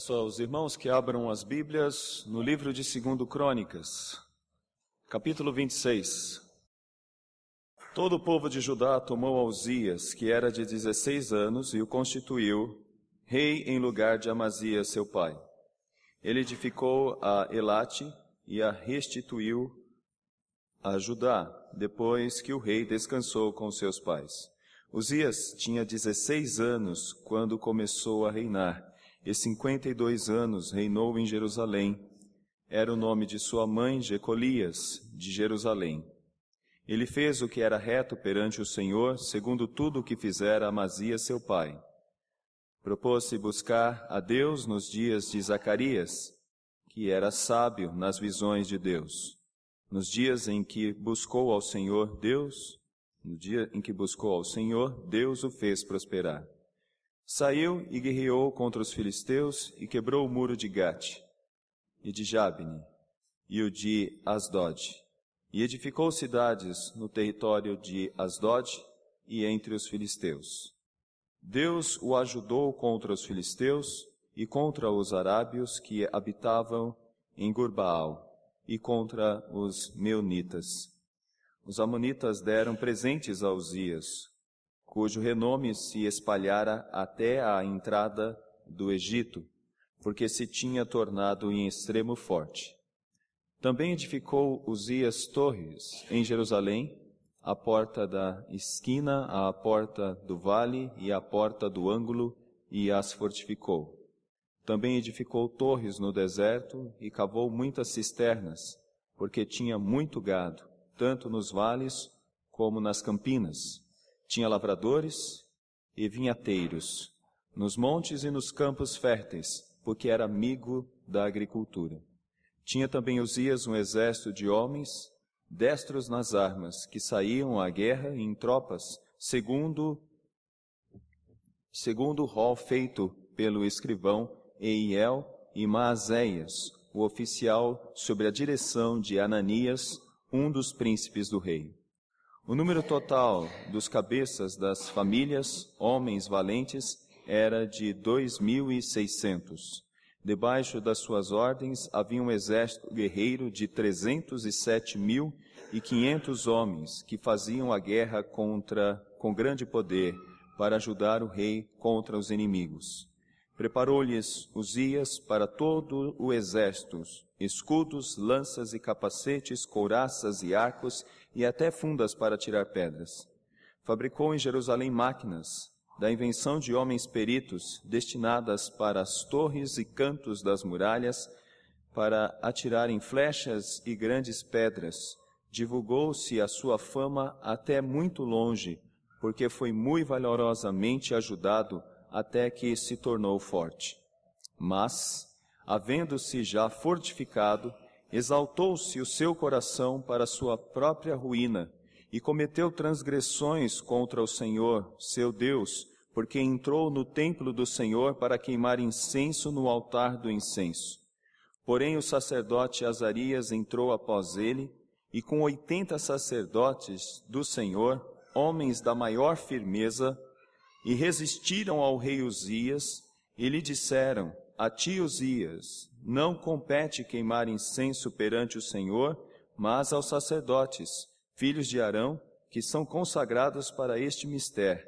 Peço aos irmãos que abram as Bíblias no livro de 2 Crônicas, capítulo 26. Todo o povo de Judá tomou a Uzias, que era de 16 anos, e o constituiu rei em lugar de Amazias, seu pai. Ele edificou a Elate e a restituiu a Judá, depois que o rei descansou com seus pais. Uzias tinha 16 anos quando começou a reinar, e 52 anos reinou em Jerusalém. Era o nome de sua mãe Jecolias, de Jerusalém. Ele fez o que era reto perante o Senhor, segundo tudo o que fizera Amazias seu pai. Propôs-se buscar a Deus nos dias de Zacarias, que era sábio nas visões de Deus. Nos dias em que buscou ao Senhor Deus, Deus o fez prosperar. Saiu e guerreou contra os filisteus e quebrou o muro de Gate e de Jabne e o de Asdod, e edificou cidades no território de Asdod e entre os filisteus. Deus o ajudou contra os filisteus e contra os arábios que habitavam em Gurbaal e contra os meunitas. Os amonitas deram presentes a Uzias, cujo renome se espalhara até a entrada do Egito, porque se tinha tornado em extremo forte. Também edificou Uzias torres em Jerusalém, a porta da esquina, a porta do vale e a porta do ângulo, e as fortificou. Também edificou torres no deserto e cavou muitas cisternas, porque tinha muito gado, tanto nos vales como nas campinas. Tinha lavradores e vinhateiros, nos montes e nos campos férteis, porque era amigo da agricultura. Tinha também Uzias um exército de homens, destros nas armas, que saíam à guerra em tropas, segundo o rol feito pelo escrivão Eiel e Maazéias, o oficial sob a direção de Ananias, um dos príncipes do rei. O número total dos cabeças das famílias, homens valentes, era de 2.600. Debaixo das suas ordens havia um exército guerreiro de 307.500 homens, que faziam a guerra com grande poder, para ajudar o rei contra os inimigos. Preparou-lhes Uzias para todo o exército escudos, lanças e capacetes, couraças e arcos, e até fundas para tirar pedras. Fabricou em Jerusalém máquinas, da invenção de homens peritos, destinadas para as torres e cantos das muralhas, para atirarem flechas e grandes pedras. Divulgou-se a sua fama até muito longe, porque foi muito valorosamente ajudado até que se tornou forte. Mas, havendo-se já fortificado, exaltou-se o seu coração para sua própria ruína, e cometeu transgressões contra o Senhor, seu Deus, porque entrou no templo do Senhor para queimar incenso no altar do incenso. Porém o sacerdote Azarias entrou após ele, e com 80 sacerdotes do Senhor, homens da maior firmeza, e resistiram ao rei Uzias, e lhe disseram: a ti, Uzias, não compete queimar incenso perante o Senhor, mas aos sacerdotes, filhos de Arão, que são consagrados para este mistério.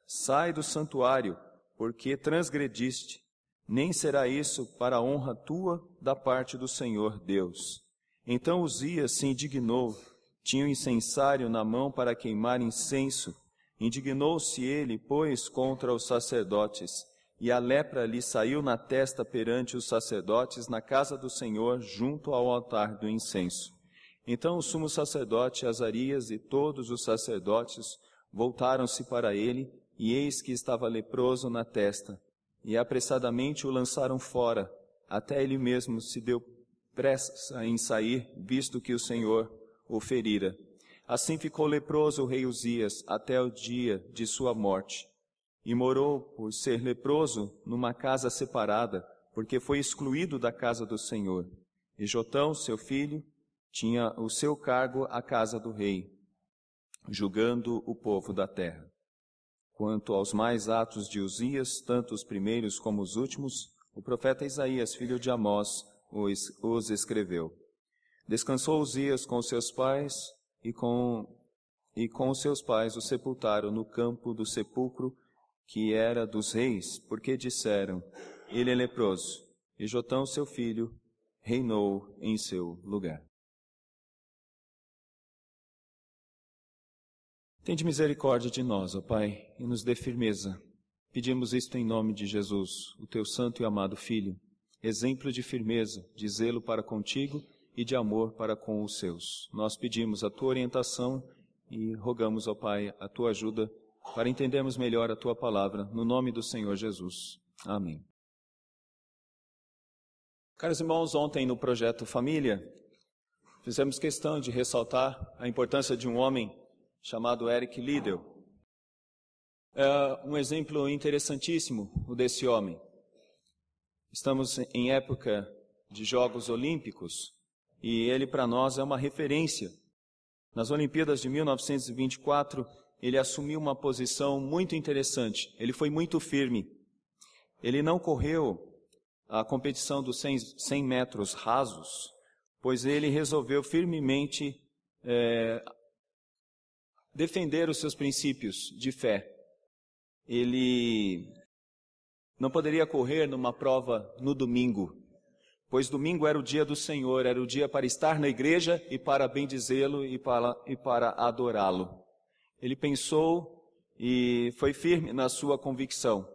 Sai do santuário, porque transgrediste. Nem será isso para a honra tua da parte do Senhor Deus. Então Uzias se indignou, tinha o incensário na mão para queimar incenso. Indignou-se ele, pois, contra os sacerdotes, e a lepra lhe saiu na testa perante os sacerdotes na casa do Senhor, junto ao altar do incenso. Então o sumo sacerdote Azarias e todos os sacerdotes voltaram-se para ele, e eis que estava leproso na testa, e apressadamente o lançaram fora, até ele mesmo se deu pressa em sair, visto que o Senhor o ferira. Assim ficou leproso o rei Uzias até o dia de sua morte, e morou, por ser leproso, numa casa separada, porque foi excluído da casa do Senhor. E Jotão, seu filho, tinha o seu cargo a casa do rei, julgando o povo da terra. Quanto aos mais atos de Uzias, tanto os primeiros como os últimos, O profeta Isaías, filho de Amós, os escreveu. Descansou Uzias com seus pais e com os seus pais o sepultaram no campo do sepulcro que era dos reis, porque disseram, ele é leproso, e Jotão, seu filho, reinou em seu lugar. Tende misericórdia de nós, ó Pai, e nos dê firmeza. Pedimos isto em nome de Jesus, o teu santo e amado Filho, exemplo de firmeza, de zelo para contigo e de amor para com os seus. Nós pedimos a tua orientação e rogamos, ó Pai, a tua ajuda para entendermos melhor a tua palavra, no nome do Senhor Jesus. Amém. Caros irmãos, ontem no Projeto Família, fizemos questão de ressaltar a importância de um homem chamado Eric Liddell. É um exemplo interessantíssimo o desse homem. Estamos em época de Jogos Olímpicos e ele para nós é uma referência. Nas Olimpíadas de 1924, ele assumiu uma posição muito interessante. Ele foi muito firme. Ele não correu a competição dos 100 metros rasos, pois ele resolveu firmemente defender os seus princípios de fé. Ele não poderia correr numa prova no domingo, pois domingo era o dia do Senhor, era o dia para estar na igreja e para bendizê-lo e para adorá-lo. Ele pensou e foi firme na sua convicção.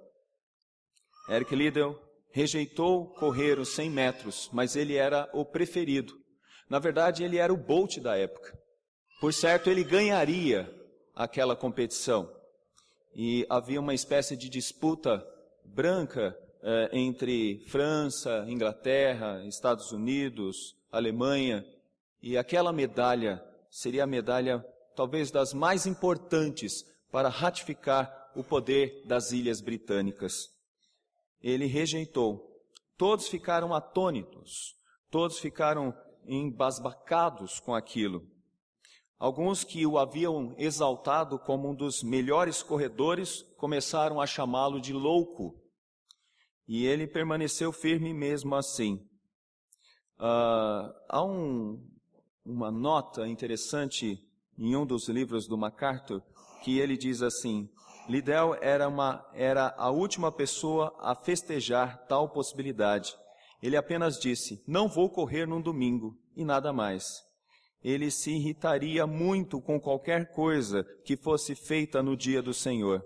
Eric Liddell rejeitou correr os 100 metros, mas ele era o preferido. Na verdade, ele era o Bolt da época. Por certo, ele ganharia aquela competição. E havia uma espécie de disputa branca entre França, Inglaterra, Estados Unidos, Alemanha. E aquela medalha seria a medalha talvez das mais importantes para ratificar o poder das Ilhas Britânicas. Ele rejeitou. Todos ficaram atônitos, todos ficaram embasbacados com aquilo. Alguns que o haviam exaltado como um dos melhores corredores começaram a chamá-lo de louco. E ele permaneceu firme mesmo assim. Há uma nota interessante em um dos livros do MacArthur, que ele diz assim, Liddell era a última pessoa a festejar tal possibilidade. Ele apenas disse, não vou correr num domingo, e nada mais. Ele se irritaria muito com qualquer coisa que fosse feita no dia do Senhor.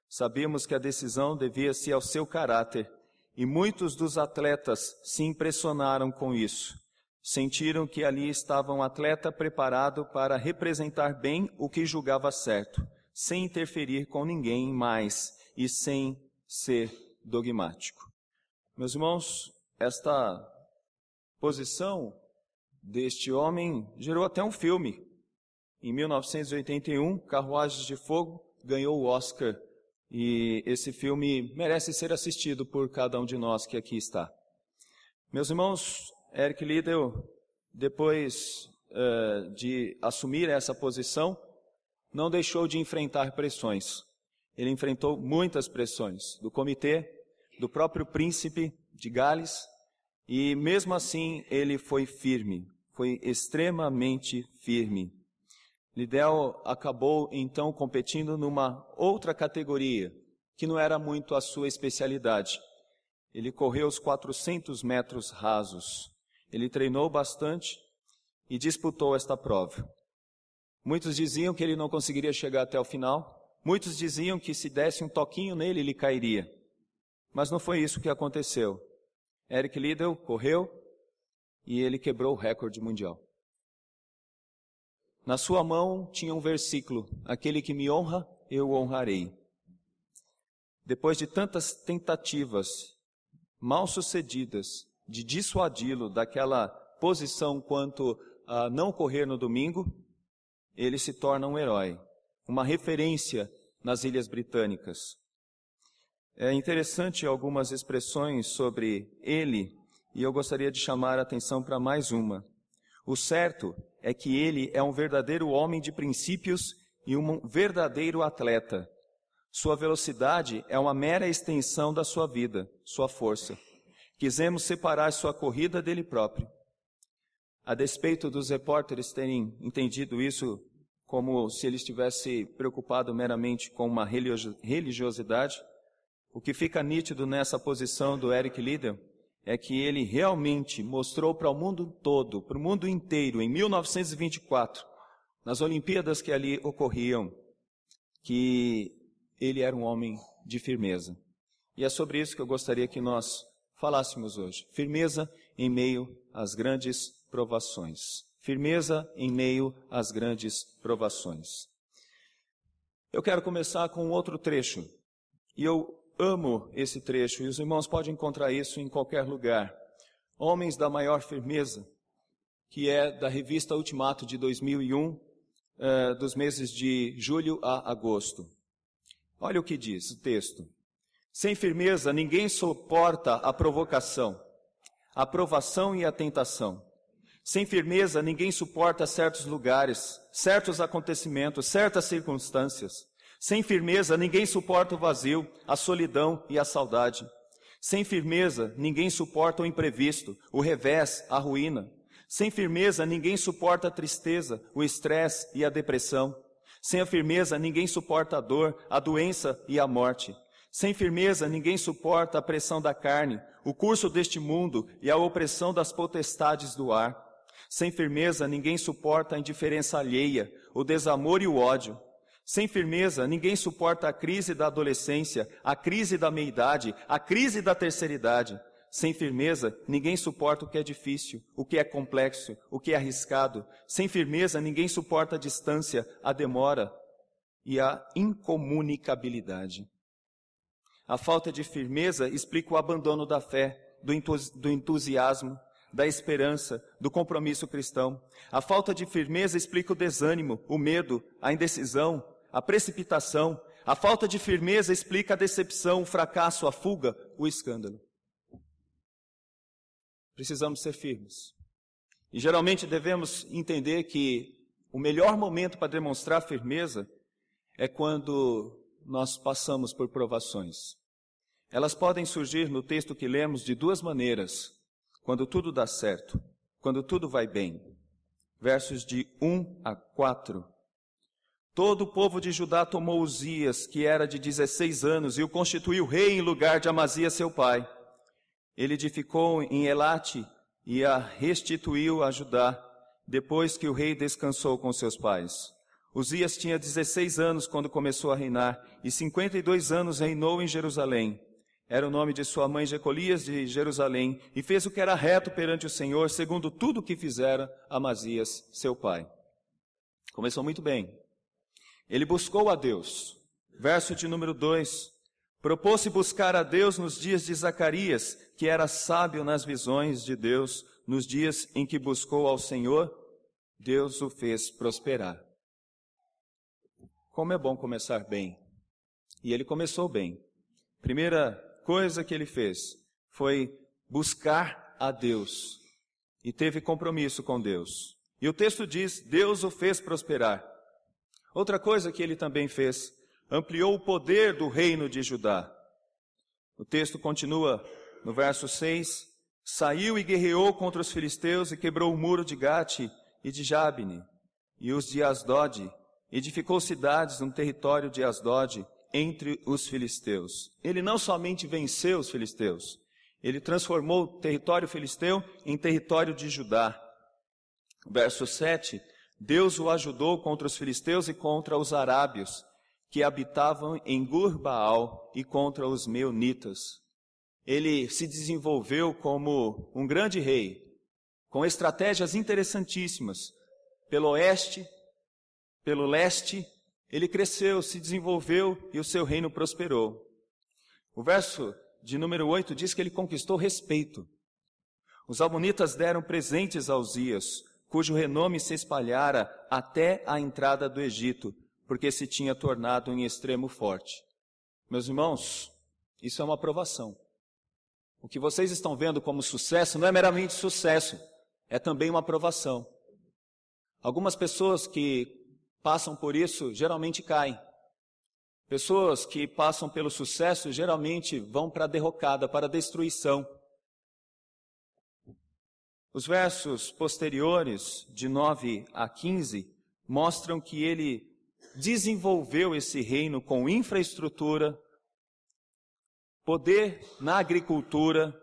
Sabemos que a decisão devia-se ao seu caráter, e muitos dos atletas se impressionaram com isso. Sentiram que ali estava um atleta preparado para representar bem o que julgava certo, sem interferir com ninguém mais e sem ser dogmático. Meus irmãos, esta posição deste homem gerou até um filme. Em 1981, Carruagens de Fogo ganhou o Oscar e esse filme merece ser assistido por cada um de nós que aqui está. Meus irmãos, Eric Liddell, depois de assumir essa posição, não deixou de enfrentar pressões. Ele enfrentou muitas pressões do comitê, do próprio príncipe de Gales, e mesmo assim ele foi firme, foi extremamente firme. Liddell acabou então competindo numa outra categoria, que não era muito a sua especialidade. Ele correu os 400 metros rasos. Ele treinou bastante e disputou esta prova. Muitos diziam que ele não conseguiria chegar até o final. Muitos diziam que se desse um toquinho nele, ele cairia. Mas não foi isso que aconteceu. Eric Liddell correu e ele quebrou o recorde mundial. Na sua mão tinha um versículo, aquele que me honra, eu o honrarei. Depois de tantas tentativas mal sucedidas de dissuadi-lo daquela posição quanto a não correr no domingo, ele se torna um herói, uma referência nas Ilhas Britânicas. É interessante algumas expressões sobre ele, e eu gostaria de chamar a atenção para mais uma. O certo é que ele é um verdadeiro homem de princípios e um verdadeiro atleta. Sua velocidade é uma mera extensão da sua vida, sua força. quisemos separar sua corrida dele próprio. A despeito dos repórteres terem entendido isso como se ele estivesse preocupado meramente com uma religiosidade, o que fica nítido nessa posição do Eric Liddell é que ele realmente mostrou para o mundo todo, para o mundo inteiro, em 1924, nas Olimpíadas que ali ocorriam, que ele era um homem de firmeza. E é sobre isso que eu gostaria que nós falássemos hoje. Firmeza em meio às grandes provações. Firmeza em meio às grandes provações. Eu quero começar com outro trecho. E eu amo esse trecho, e os irmãos podem encontrar isso em qualquer lugar. Homens da Maior Firmeza, que é da revista Ultimato de 2001, dos meses de julho a agosto. Olha o que diz o texto. Sem firmeza, ninguém suporta a provocação, a provação e a tentação. Sem firmeza, ninguém suporta certos lugares, certos acontecimentos, certas circunstâncias. Sem firmeza, ninguém suporta o vazio, a solidão e a saudade. Sem firmeza, ninguém suporta o imprevisto, o revés, a ruína. Sem firmeza, ninguém suporta a tristeza, o estresse e a depressão. Sem a firmeza, ninguém suporta a dor, a doença e a morte. Sem firmeza, ninguém suporta a pressão da carne, o curso deste mundo e a opressão das potestades do ar. Sem firmeza, ninguém suporta a indiferença alheia, o desamor e o ódio. Sem firmeza, ninguém suporta a crise da adolescência, a crise da meia-idade, a crise da terceira idade. Sem firmeza, ninguém suporta o que é difícil, o que é complexo, o que é arriscado. Sem firmeza, ninguém suporta a distância, a demora e a incomunicabilidade. A falta de firmeza explica o abandono da fé, do entusiasmo, da esperança, do compromisso cristão. A falta de firmeza explica o desânimo, o medo, a indecisão, a precipitação. A falta de firmeza explica a decepção, o fracasso, a fuga, o escândalo. Precisamos ser firmes. E geralmente devemos entender que o melhor momento para demonstrar firmeza é quando nós passamos por provações. Elas podem surgir no texto que lemos de duas maneiras. Quando tudo dá certo, quando tudo vai bem. Versos de 1 a 4. Todo o povo de Judá tomou Uzias, que era de 16 anos, e o constituiu rei em lugar de Amazias, seu pai. Ele edificou em Elate e a restituiu a Judá, depois que o rei descansou com seus pais. Uzias tinha 16 anos quando começou a reinar, e 52 anos reinou em Jerusalém. Era o nome de sua mãe Jecolias de Jerusalém, e fez o que era reto perante o Senhor, segundo tudo o que fizera Amazias, seu pai. Começou muito bem. Ele buscou a Deus. Verso de número 2. Propôs-se buscar a Deus nos dias de Zacarias, que era sábio nas visões de Deus. Nos dias em que buscou ao Senhor, Deus o fez prosperar. Como é bom começar bem. E ele começou bem. Primeira coisa que ele fez foi buscar a Deus. E teve compromisso com Deus. E o texto diz, Deus o fez prosperar. Outra coisa que ele também fez, ampliou o poder do reino de Judá. O texto continua no verso 6, saiu e guerreou contra os filisteus e quebrou o muro de Gate e de Jabne e os de Asdod, edificou cidades no território de Asdod entre os filisteus. Ele não somente venceu os filisteus, ele transformou o território filisteu em território de Judá. Verso 7, Deus o ajudou contra os filisteus e contra os arábios, que habitavam em Gur-Baal, e contra os meunitas. Ele se desenvolveu como um grande rei, com estratégias interessantíssimas. Pelo oeste, pelo leste, ele cresceu, se desenvolveu e o seu reino prosperou. O verso de número 8 diz que ele conquistou respeito. Os amonitas deram presentes a Uzias, cujo renome se espalhara até a entrada do Egito, porque se tinha tornado em extremo forte. Meus irmãos, isso é uma aprovação. O que vocês estão vendo como sucesso não é meramente sucesso, é também uma aprovação. Algumas pessoas que passam por isso geralmente caem. Pessoas que passam pelo sucesso geralmente vão para a derrocada, para a destruição. Os versos posteriores, de 9 a 15, mostram que ele desenvolveu esse reino com infraestrutura, poder na agricultura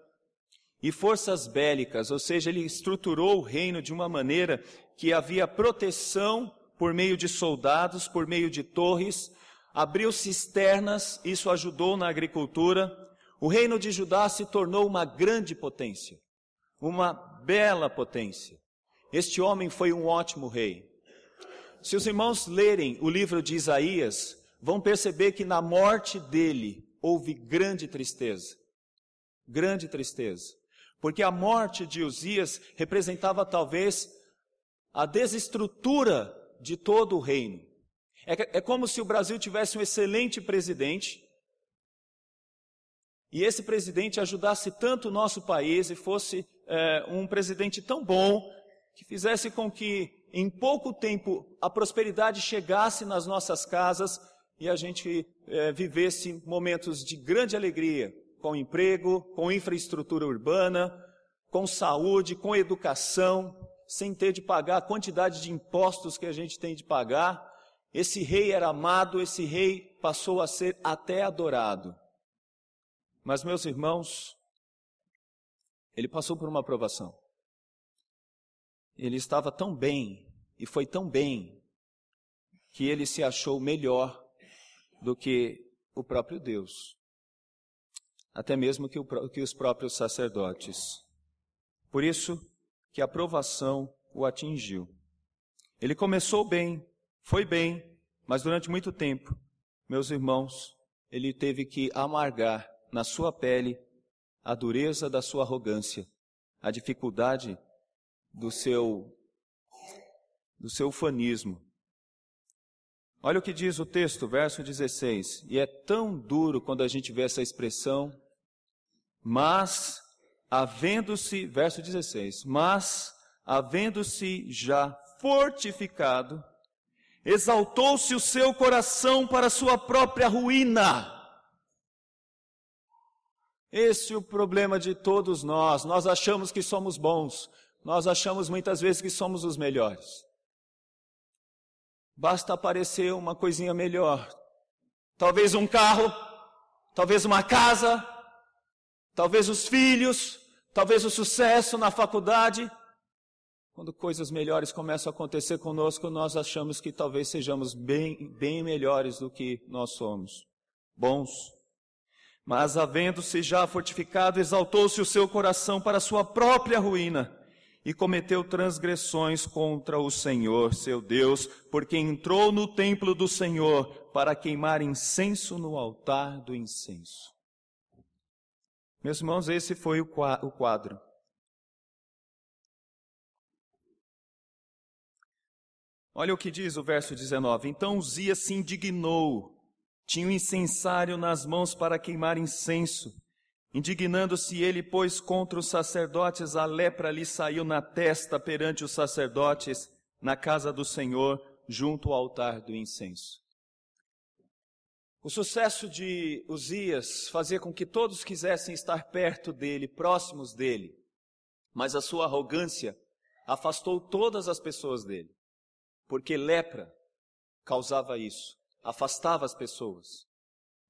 e forças bélicas, ou seja, ele estruturou o reino de uma maneira que havia proteção por meio de soldados, por meio de torres, abriu cisternas, isso ajudou na agricultura. O reino de Judá se tornou uma grande potência, uma bela potência. Este homem foi um ótimo rei. Se os irmãos lerem o livro de Isaías, vão perceber que na morte dele houve grande tristeza. Grande tristeza. Porque a morte de Uzias representava talvez a desestrutura de todo o reino. É como se o Brasil tivesse um excelente presidente, e esse presidente ajudasse tanto o nosso país e fosse um presidente tão bom, que fizesse com que em pouco tempo a prosperidade chegasse nas nossas casas e a gente vivesse momentos de grande alegria, com emprego, com infraestrutura urbana, com saúde, com educação, sem ter de pagar a quantidade de impostos que a gente tem de pagar. Esse rei era amado, esse rei passou a ser até adorado. Mas, meus irmãos, ele passou por uma provação. Ele estava tão bem, e foi tão bem, que ele se achou melhor do que o próprio Deus. Até mesmo que os próprios sacerdotes. Por isso que a provação o atingiu. Ele começou bem, foi bem, mas durante muito tempo, meus irmãos, ele teve que amargar na sua pele a dureza da sua arrogância, a dificuldade do seu ufanismo. Olha o que diz o texto, verso 16, e é tão duro quando a gente vê essa expressão, mas, havendo-se, verso 16, mas, havendo-se já fortificado, exaltou-se o seu coração para a sua própria ruína. Esse é o problema de todos nós. Nós achamos que somos bons. Nós achamos muitas vezes que somos os melhores. Basta aparecer uma coisinha melhor. Talvez um carro, talvez uma casa, talvez os filhos, talvez o sucesso na faculdade. Quando coisas melhores começam a acontecer conosco, nós achamos que talvez sejamos bem melhores do que nós somos. Bons. Mas, havendo-se já fortificado, exaltou-se o seu coração para a sua própria ruína e cometeu transgressões contra o Senhor, seu Deus, porque entrou no templo do Senhor para queimar incenso no altar do incenso. Meus irmãos, esse foi o quadro. Olha o que diz o verso 19. Então Uzias se indignou. Tinha um incensário nas mãos para queimar incenso. Indignando-se ele, pois, contra os sacerdotes, a lepra lhe saiu na testa perante os sacerdotes, na casa do Senhor, junto ao altar do incenso. O sucesso de Uzias fazia com que todos quisessem estar perto dele, próximos dele. Mas a sua arrogância afastou todas as pessoas dele. Porque lepra causava isso. Afastava as pessoas,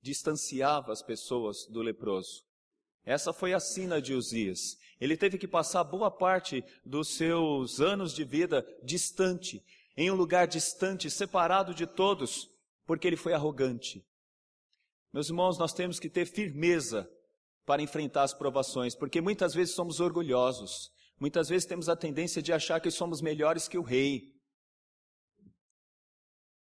distanciava as pessoas do leproso. Essa foi a sina de Uzias. Ele teve que passar boa parte dos seus anos de vida distante, em um lugar distante, separado de todos, porque ele foi arrogante. Meus irmãos, nós temos que ter firmeza para enfrentar as provações, porque muitas vezes somos orgulhosos, muitas vezes temos a tendência de achar que somos melhores que o rei.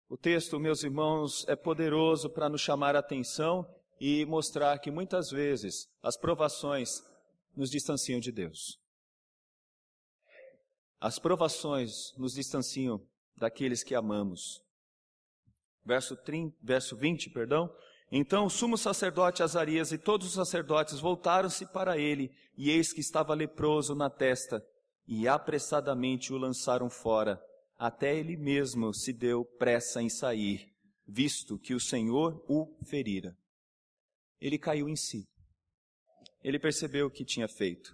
O texto, meus irmãos, é poderoso para nos chamar a atenção e mostrar que muitas vezes as provações nos distanciam de Deus. As provações nos distanciam daqueles que amamos. Verso 20. Então o sumo sacerdote Azarias e todos os sacerdotes voltaram-se para ele, e eis que estava leproso na testa, e apressadamente o lançaram fora. Até ele mesmo se deu pressa em sair, visto que o Senhor o ferira. Ele caiu em si. Ele percebeu o que tinha feito.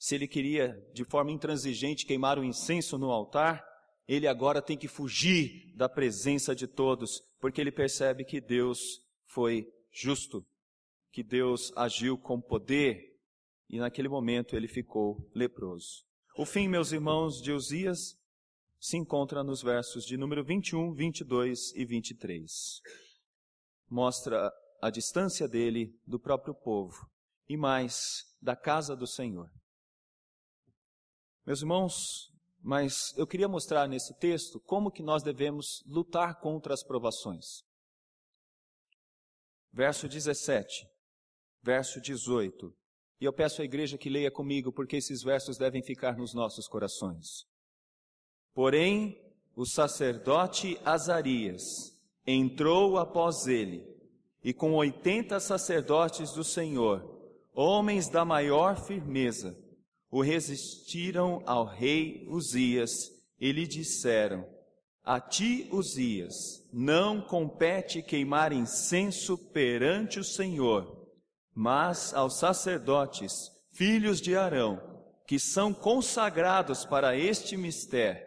Se ele queria, de forma intransigente, queimar o incenso no altar, ele agora tem que fugir da presença de todos, porque ele percebe que Deus foi justo, que Deus agiu com poder, e naquele momento ele ficou leproso. O fim, meus irmãos, de Uzias se encontra nos versos de número 21, 22 e 23. Mostra a distância dele do próprio povo e mais da casa do Senhor. Meus irmãos, mas eu queria mostrar nesse texto como que nós devemos lutar contra as provações. Verso 17, verso 18. E eu peço à igreja que leia comigo, porque esses versos devem ficar nos nossos corações. Porém, o sacerdote Azarias entrou após ele, e com 80 sacerdotes do Senhor, homens da maior firmeza, o resistiram ao rei Uzias e lhe disseram: a ti, Uzias, não compete queimar incenso perante o Senhor, mas aos sacerdotes, filhos de Arão, que são consagrados para este mistério,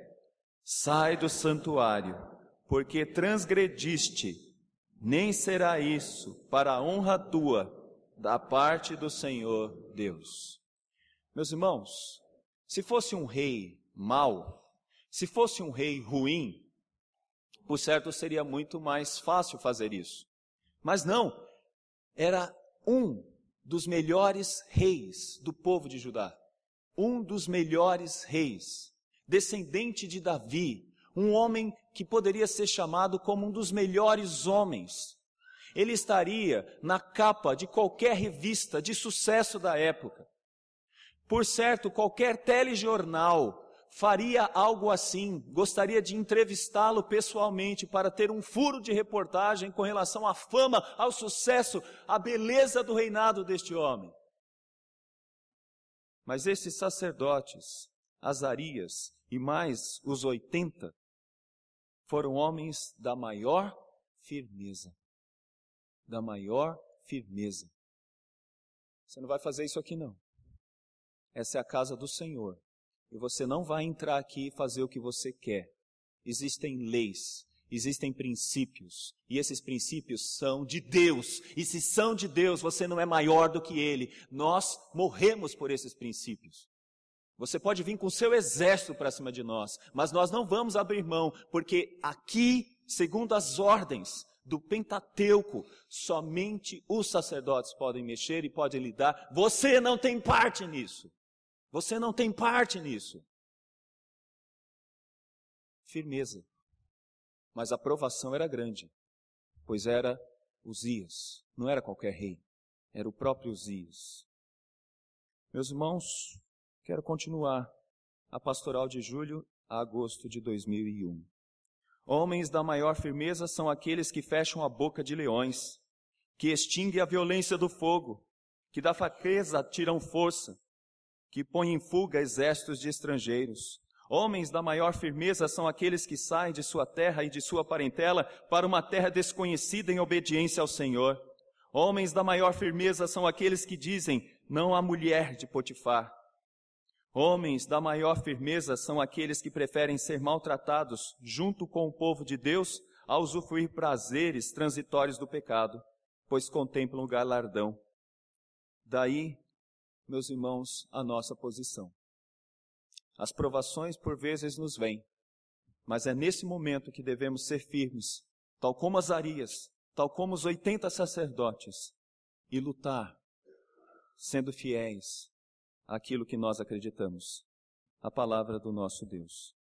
sai do santuário, porque transgrediste, nem será isso para a honra tua, da parte do Senhor Deus. Meus irmãos, se fosse um rei mau, se fosse um rei ruim, por certo seria muito mais fácil fazer isso. Mas não, era um dos melhores reis do povo de Judá. Um dos melhores reis, descendente de Davi, um homem que poderia ser chamado como um dos melhores homens. Ele estaria na capa de qualquer revista de sucesso da época. Por certo, qualquer telejornal faria algo assim, gostaria de entrevistá-lo pessoalmente para ter um furo de reportagem com relação à fama, ao sucesso, à beleza do reinado deste homem. Mas esses sacerdotes, Azarias e mais os 80, foram homens da maior firmeza. Da maior firmeza. Você não vai fazer isso aqui não. Essa é a casa do Senhor. E você não vai entrar aqui e fazer o que você quer. Existem leis, existem princípios. E esses princípios são de Deus. E se são de Deus, você não é maior do que Ele. Nós morremos por esses princípios. Você pode vir com o seu exército para cima de nós, mas nós não vamos abrir mão, porque aqui, segundo as ordens do Pentateuco, somente os sacerdotes podem mexer e podem lidar. Você não tem parte nisso. Você não tem parte nisso. Firmeza. Mas a provação era grande, pois era Uzias, não era qualquer rei, era o próprio Uzias. Meus irmãos, quero continuar a pastoral de julho a agosto de 2001. Homens da maior firmeza são aqueles que fecham a boca de leões, que extinguem a violência do fogo, que da fraqueza tiram força, que põem em fuga exércitos de estrangeiros. Homens da maior firmeza são aqueles que saem de sua terra e de sua parentela para uma terra desconhecida em obediência ao Senhor. Homens da maior firmeza são aqueles que dizem: não há mulher de Potifar. Homens da maior firmeza são aqueles que preferem ser maltratados junto com o povo de Deus a usufruir prazeres transitórios do pecado, pois contemplam o galardão. Daí, meus irmãos, a nossa posição. As provações por vezes nos vêm, mas é nesse momento que devemos ser firmes, tal como Azarias, tal como os 80 sacerdotes, e lutar, sendo fiéis àquilo que nós acreditamos, a palavra do nosso Deus.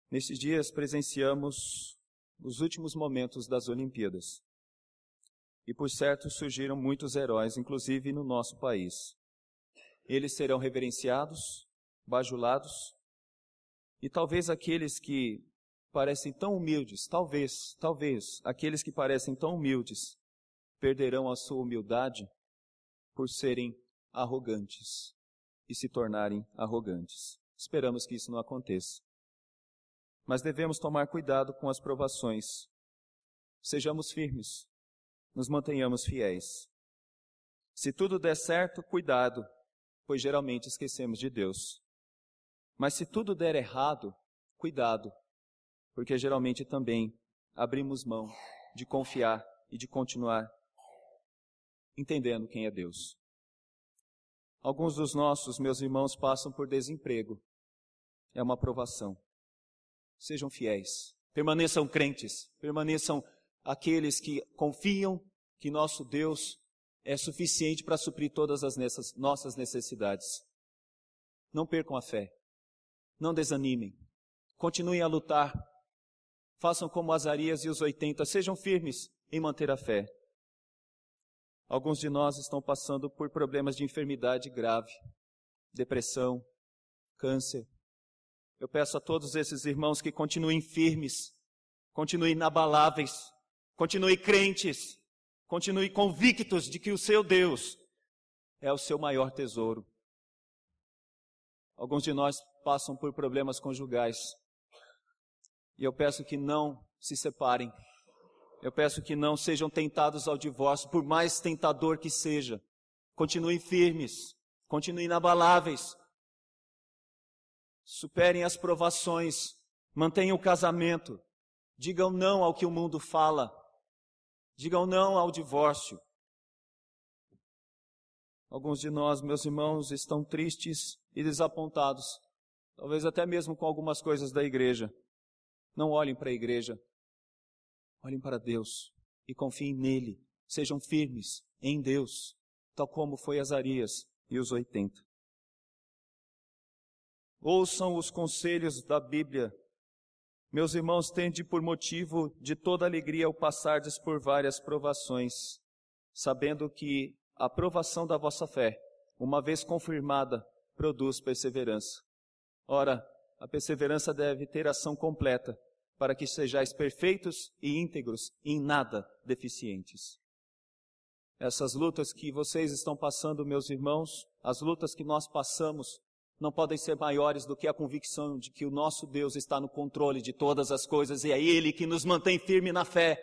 Nesses dias presenciamos os últimos momentos das Olimpíadas. E por certo surgiram muitos heróis, inclusive no nosso país. Eles serão reverenciados, bajulados, e talvez aqueles que parecem tão humildes, talvez, aqueles que parecem tão humildes, perderão a sua humildade por serem arrogantes e se tornarem arrogantes. Esperamos que isso não aconteça. Mas devemos tomar cuidado com as provações. Sejamos firmes. Nos mantenhamos fiéis. Se tudo der certo, cuidado, pois geralmente esquecemos de Deus. Mas se tudo der errado, cuidado, porque geralmente também abrimos mão de confiar e de continuar entendendo quem é Deus. Alguns dos meus irmãos, passam por desemprego. É uma provação. Sejam fiéis, permaneçam crentes, permaneçam aqueles que confiam que nosso Deus é suficiente para suprir todas as nossas necessidades. Não percam a fé, não desanimem, continuem a lutar, façam como Azarias e os 80, sejam firmes em manter a fé. Alguns de nós estão passando por problemas de enfermidade grave, depressão, câncer. Eu peço a todos esses irmãos que continuem firmes, continuem inabaláveis, continuem crentes, continuem convictos de que o seu Deus é o seu maior tesouro. Alguns de nós passam por problemas conjugais. E eu peço que não se separem. Eu peço que não sejam tentados ao divórcio, por mais tentador que seja. Continuem firmes, continuem inabaláveis. Superem as provações, mantenham o casamento. Digam não ao que o mundo fala. Digam não ao divórcio. Alguns de nós, meus irmãos, estão tristes e desapontados. Talvez até mesmo com algumas coisas da igreja. Não olhem para a igreja. Olhem para Deus e confiem nele. Sejam firmes em Deus, tal como foi Azarias e os 80. Ouçam os conselhos da Bíblia. Meus irmãos, tende por motivo de toda alegria o passardes por várias provações, sabendo que a provação da vossa fé, uma vez confirmada, produz perseverança. Ora, a perseverança deve ter ação completa, para que sejais perfeitos e íntegros, e em nada deficientes. Essas lutas que vocês estão passando, meus irmãos, as lutas que nós passamos, não podem ser maiores do que a convicção de que o nosso Deus está no controle de todas as coisas, e é Ele que nos mantém firme na fé,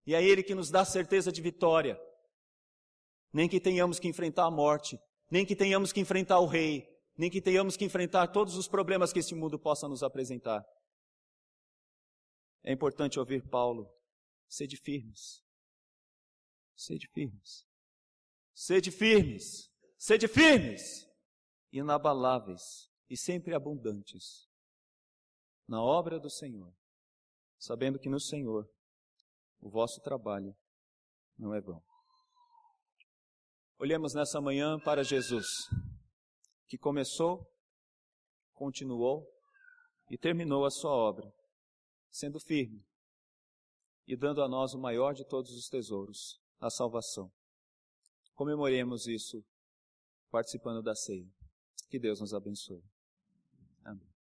e é Ele que nos dá certeza de vitória. Nem que tenhamos que enfrentar a morte, nem que tenhamos que enfrentar o rei, nem que tenhamos que enfrentar todos os problemas que esse mundo possa nos apresentar. É importante ouvir Paulo: sede firmes, sede firmes, sede firmes, sede firmes, inabaláveis e sempre abundantes na obra do Senhor, sabendo que no Senhor o vosso trabalho não é vão. Olhemos nessa manhã para Jesus, que começou, continuou e terminou a sua obra, sendo firme e dando a nós o maior de todos os tesouros, a salvação. Comemoremos isso participando da ceia. Que Deus nos abençoe. Amém.